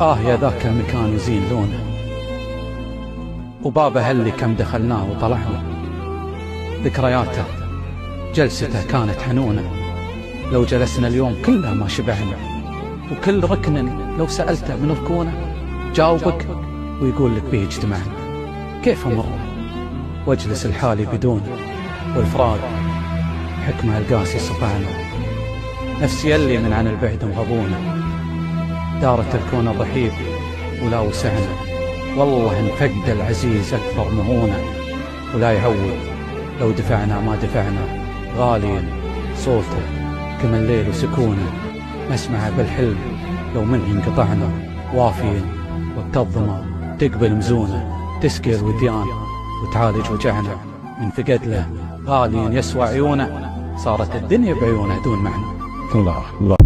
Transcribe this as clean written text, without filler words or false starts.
يا ذاك المكان يزين لونه، وبابه اللي كم دخلناه وطلعنا، ذكرياته جلسته كانت حنونة. لو جلسنا اليوم كلنا ما شبعنا، وكل ركن لو سألته من ركونه جاوبك ويقول لك به اجتمعنا. كيف أمره واجلس الحالي بدونه، والفراق حكمه القاسي صفعنا. نفسي يلي من عن البعد مغبونه، دارت الكون الرحيب ولا وسعنا. والله ان فقد العزيز أكبر مهونة، ولا يعود لو دفعنا ما دفعنا. غاليا صوته كما الليل وسكونه، نسمع بالحلم لو منه انقطعنا. وافيا وقت الظما تقبل مزونه، تسقي الوديان وتعالج وجعنا. من فقد له غاليا يسوى عيونه، صارت الدنيا بعيونه دون معنى. الله الله.